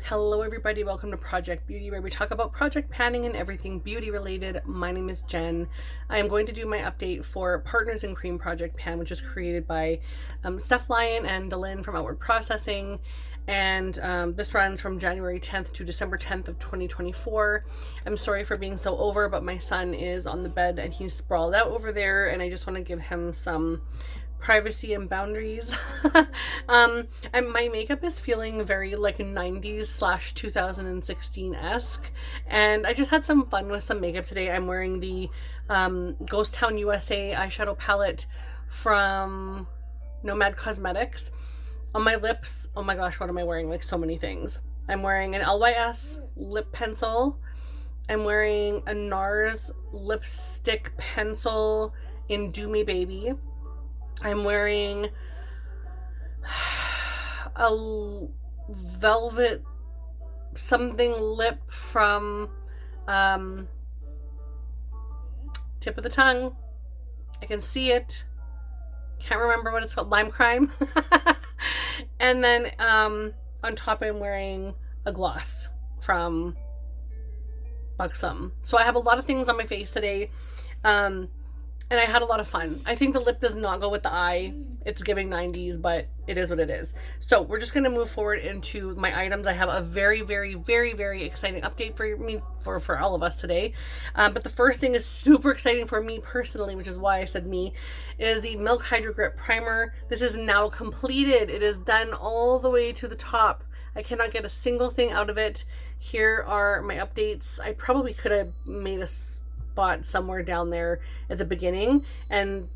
Hello everybody, welcome to Project Beauty, where we talk about project panning and everything beauty related. My name is Jen. I am going to do my update for Partners in Cream Project Pan, which is created by Steph Lyon and Delyn from Outward Processing. And this runs from January 10th to December 10th of 2024. I'm sorry for being so over, but my son is on the bed and he's sprawled out over there, and I just want to give him some privacy and boundaries. And my makeup is feeling very like 90s / 2016-esque, and I just had some fun with some makeup today. I'm wearing the Ghost Town USA eyeshadow palette from Nomad Cosmetics. On my lips, oh my gosh, what am I wearing? Like so many things. I'm wearing an LYS lip pencil. I'm wearing a Nars lipstick pencil in Do Me Baby. I'm wearing a velvet something lip from tip of the tongue. I can see it. Can't remember what it's called. Lime Crime. And then on top I'm wearing a gloss from Buxom. So I have a lot of things on my face today. And I had a lot of fun. I think the lip does not go with the eye. It's giving 90s, but it is what it is. So we're just going to move forward into my items. I have a very, very, very, very exciting update for me, for all of us today. But the first thing is super exciting for me personally, which is why I said me. It is the Milk Hydro Grip Primer. This is now completed. It is done all the way to the top. I cannot get a single thing out of it. Here are my updates. I probably could have made a spot somewhere down there at the beginning, and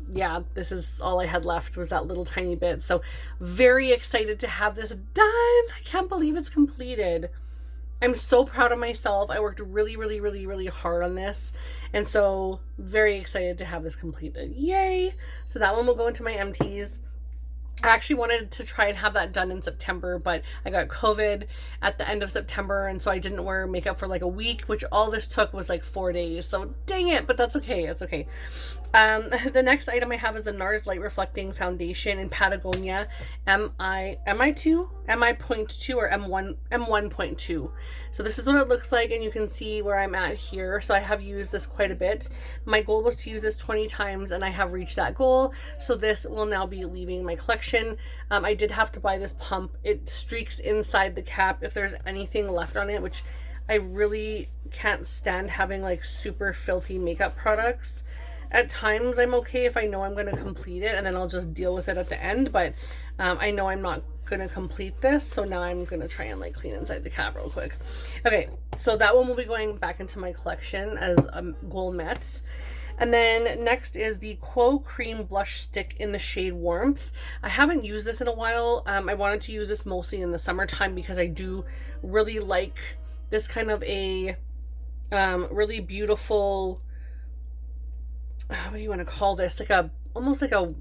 yeah, this is all I had left was that little tiny bit. So very excited to have this done. I can't believe it's completed. I'm so proud of myself. I worked really, really, really, really hard on this, and so very excited to have this completed. Yay! So that one will go into my empties. I actually wanted to try and have that done in September, but I got COVID at the end of September, and so I didn't wear makeup for like a week, which all this took was like 4 days. So dang it, but that's okay. It's okay. The next item I have is the Nars Light Reflecting Foundation in Patagonia MI.2 or M1.2. So this is what it looks like, and you can see where I'm at here. So I have used this quite a bit. My goal was to use this 20 times, and I have reached that goal. So this will now be leaving my collection. I did have to buy this pump. It streaks inside the cap if there's anything left on it, which I really can't stand having like super filthy makeup products. At times I'm okay if I know I'm going to complete it, and then I'll just deal with it at the end, but I know I'm not going to complete this, so now I'm going to try and like clean inside the cap real quick. Okay, so that one will be going back into my collection as a goal met. And then next is the Quo Cream Blush Stick in the shade Warmth. I haven't used this in a while. I wanted to use this mostly in the summertime because I do really like this kind of a really beautiful, what do you want to call this? Like a, almost like a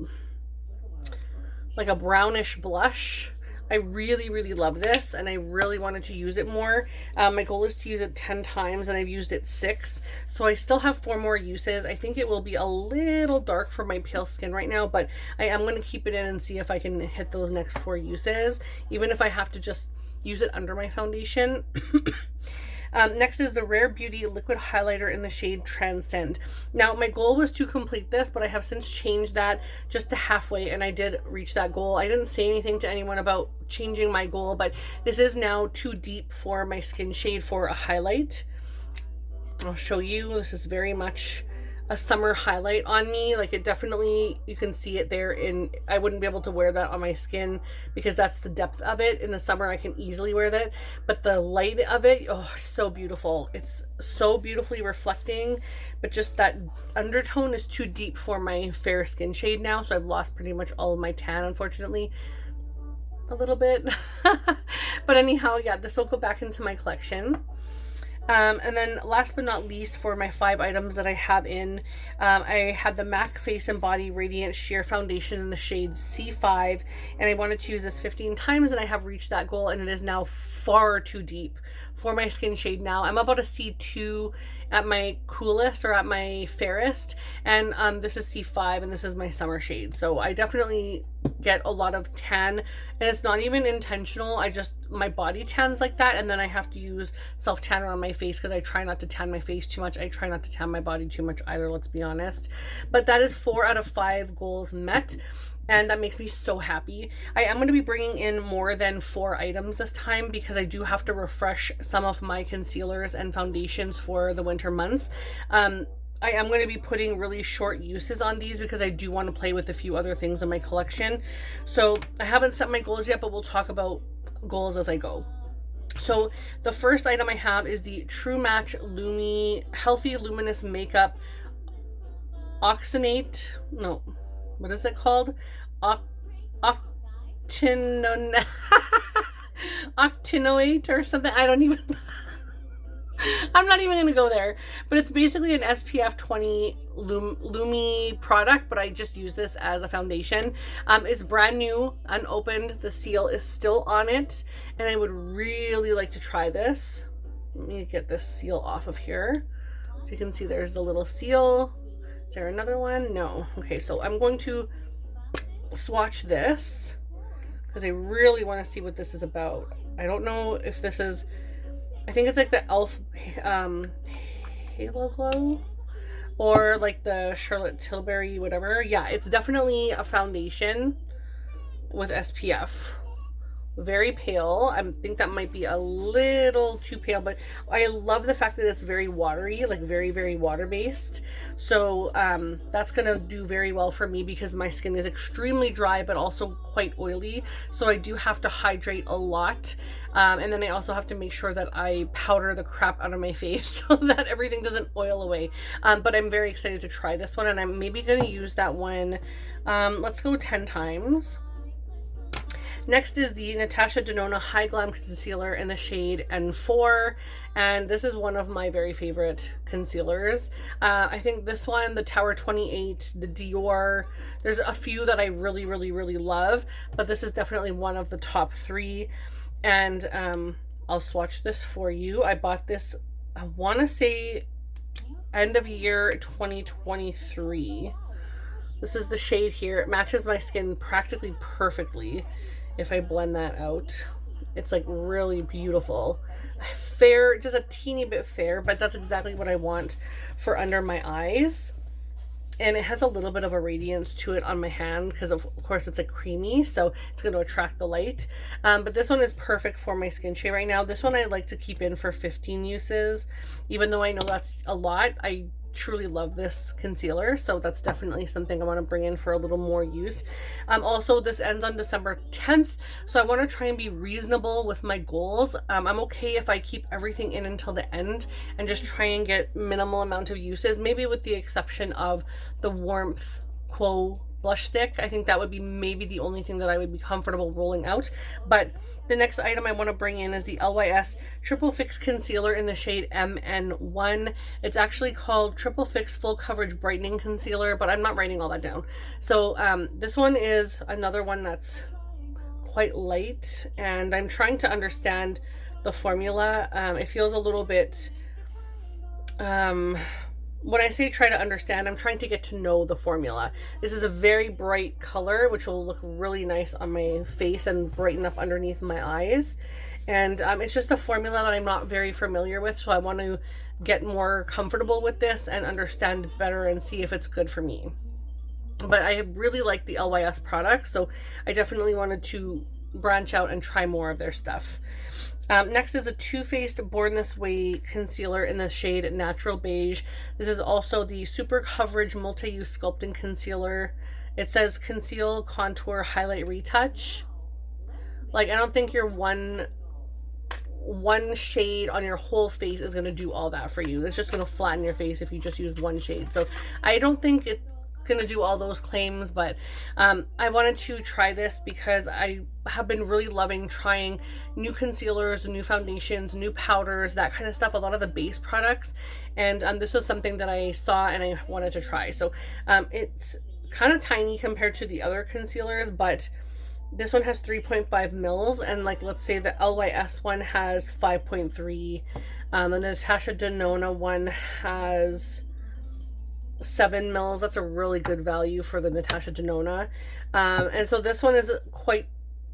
brownish blush. I really, really love this, and I really wanted to use it more. My goal is to use it 10 times, and I've used it 6. So I still have 4 more uses. I think it will be a little dark for my pale skin right now, but I am going to keep it in and see if I can hit those next 4 uses, even if I have to just use it under my foundation. Next is the Rare Beauty Liquid Highlighter in the shade Transcend. Now, my goal was to complete this, but I have since changed that just to halfway, and I did reach that goal. I didn't say anything to anyone about changing my goal, but this is now too deep for my skin shade for a highlight. I'll show you. This is very much a summer highlight on me. Like, it definitely, you can see it there. I wouldn't be able to wear that on my skin because that's the depth of it. In the summer I can easily wear that, but the light of it, oh, so beautiful. It's so beautifully reflecting, but just that undertone is too deep for my fair skin shade now, so I've lost pretty much all of my tan, unfortunately, a little bit. But anyhow, yeah, this will go back into my collection. And then last but not least, for my 5 items that I have in, I had the MAC Face and Body Radiant Sheer Foundation in the shade C5, and I wanted to use this 15 times, and I have reached that goal, and it is now far too deep for my skin shade now. I'm about a C2 at my coolest or at my fairest, and this is C5, and this is my summer shade. So I definitely get a lot of tan, and it's not even intentional. my body tans like that, and then I have to use self tanner on my face because I try not to tan my face too much. I try not to tan my body too much either, let's be honest. But that is 4 out of 5 goals met, and that makes me so happy. I am going to be bringing in more than 4 items this time because I do have to refresh some of my concealers and foundations for the winter months. I am going to be putting really short uses on these because I do want to play with a few other things in my collection. So I haven't set my goals yet, but we'll talk about goals as I go. So the first item I have is the True Match Lumi Healthy Luminous Makeup Oxinate. No, what is it called? Octinoate or something. I don't even I'm not even going to go there, but it's basically an SPF 20 Lumi product, but I just use this as a foundation. It's brand new, unopened. The seal is still on it, and I would really like to try this. Let me get this seal off of here. So you can see there's a little seal. Is there another one? No. Okay, so I'm going to swatch this because I really want to see what this is about. I don't know if this is... I think it's like the e.l.f. Halo Glow or like the Charlotte Tilbury whatever. Yeah, it's definitely a foundation with SPF. Very pale. I think that might be a little too pale, but I love the fact that it's very watery, like very, very water-based. So that's going to do very well for me because my skin is extremely dry, but also quite oily. So I do have to hydrate a lot. And then I also have to make sure that I powder the crap out of my face so that everything doesn't oil away. But I'm very excited to try this one, and I'm maybe going to use that one. Let's go 10 times. Next is the Natasha Denona High Glam Concealer in the shade N4, and this is one of my very favorite concealers. I think this one, the Tower 28, the Dior, there's a few that I really, really, really love, but this is definitely one of the top 3, and I'll swatch this for you. I bought this, I want to say, end of year 2023. This is the shade here. It matches my skin practically perfectly. If I blend that out, it's like really beautiful. Fair, just a teeny bit fair, but that's exactly what I want for under my eyes. And it has a little bit of a radiance to it on my hand because of course it's a creamy, so it's going to attract the light. But this one is perfect for my skin shade right now. This one I like to keep in for 15 uses, even though I know that's a lot. I truly love this concealer, so that's definitely something I want to bring in for a little more use. Also, this ends on December 10th, so I want to try and be reasonable with my goals. I'm okay if I keep everything in until the end and just try and get minimal amount of uses, maybe with the exception of the Warmth Quo blush stick. I think that would be maybe the only thing that I would be comfortable rolling out. But the next item I want to bring in is the LYS Triple Fix Concealer in the shade MN1. It's actually called Triple Fix Full Coverage Brightening Concealer, but I'm not writing all that down. So this one is another one that's quite light, and I'm trying to understand the formula. It feels a little bit... when I say try to understand, I'm trying to get to know the formula. This is a very bright color, which will look really nice on my face and brighten up underneath my eyes. And it's just a formula that I'm not very familiar with, so I want to get more comfortable with this and understand better and see if it's good for me. But I really like the LYS product, so I definitely wanted to branch out and try more of their stuff. Next is the Too Faced Born This Way Concealer in the shade Natural Beige. This is also the Super Coverage Multi-Use Sculpting Concealer. It says Conceal, Contour, Highlight, Retouch. Like, I don't think your one shade on your whole face is going to do all that for you. It's just going to flatten your face if you just use one shade. So I don't think it's going to do all those claims, but I wanted to try this because I have been really loving trying new concealers, new foundations, new powders, that kind of stuff, a lot of the base products, and this was something that I saw and I wanted to try. So it's kind of tiny compared to the other concealers, but this one has 3.5 mils, and like, let's say the LYS one has 5.3. The Natasha Denona one has 7 mils. That's a really good value for the Natasha Denona. And so this one is quite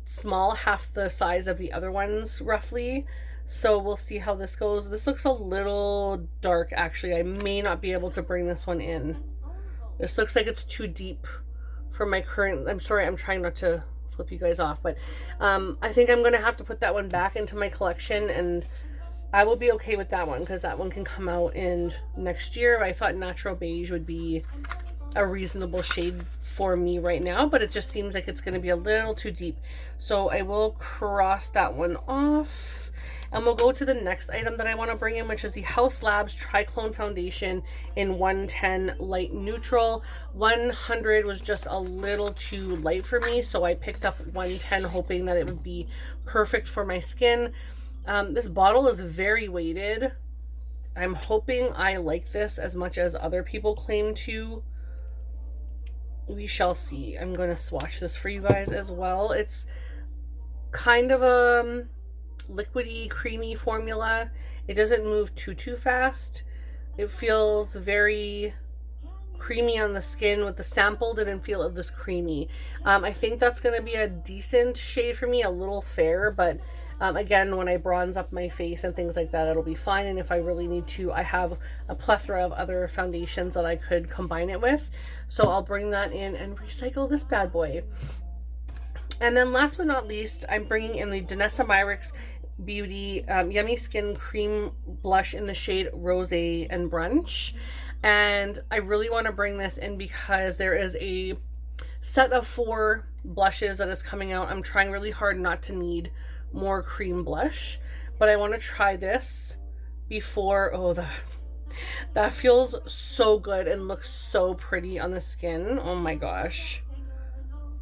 small, half the size of the other ones roughly. So we'll see how this goes. This looks a little dark actually. I may not be able to bring this one in. This looks like it's too deep for my current, I'm sorry, I'm trying not to flip you guys off, but I think I'm gonna have to put that one back into my collection, and I will be okay with that one because that one can come out in next year. I thought natural beige would be a reasonable shade for me right now, but it just seems like it's going to be a little too deep. So I will cross that one off, and we'll go to the next item that I want to bring in, which is the Haus Labs Triclone Foundation in 110 Light Neutral. 100 was just a little too light for me, so I picked up 110 hoping that it would be perfect for my skin. This bottle is very weighted. I'm hoping I like this as much as other people claim to. We shall see. I'm going to swatch this for you guys as well. It's kind of a liquidy, creamy formula. It doesn't move too fast. It feels very creamy on the skin. With the sample, didn't feel this creamy. I think that's going to be a decent shade for me, a little fair, but again, when I bronze up my face and things like that, it'll be fine. And if I really need to, I have a plethora of other foundations that I could combine it with. So I'll bring that in and recycle this bad boy. And then last but not least, I'm bringing in the Denona Myricks Beauty Yummy Skin Cream Blush in the shade Rosé and Brunch. And I really want to bring this in because there is a set of 4 blushes that is coming out. I'm trying really hard not to need more cream blush, but I want to try this before. Oh, that feels so good and looks so pretty on the skin. Oh my gosh,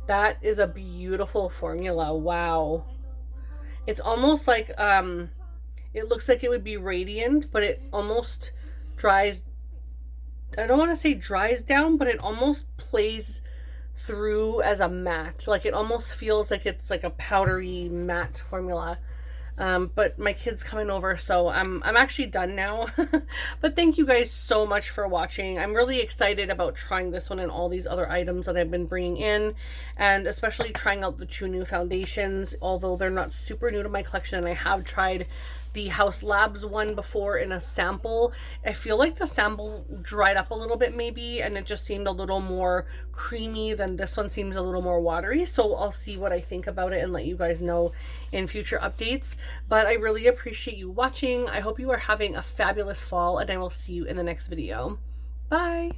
that is a beautiful formula. Wow, it's almost like it looks like it would be radiant, but it almost dries. I don't want to say dries down, but it almost plays through as a matte. Like it almost feels like it's like a powdery matte formula. But my kid's coming over, so I'm actually done now. But thank you guys so much for watching. I'm really excited about trying this one and all these other items that I've been bringing in, and especially trying out the 2 new foundations, although they're not super new to my collection. And I have tried the Haus Labs one before in a sample. I feel like the sample dried up a little bit maybe, and it just seemed a little more creamy than this one seems a little more watery. So I'll see what I think about it and let you guys know in future updates. But I really appreciate you watching. I hope you are having a fabulous fall, and I will see you in the next video. Bye!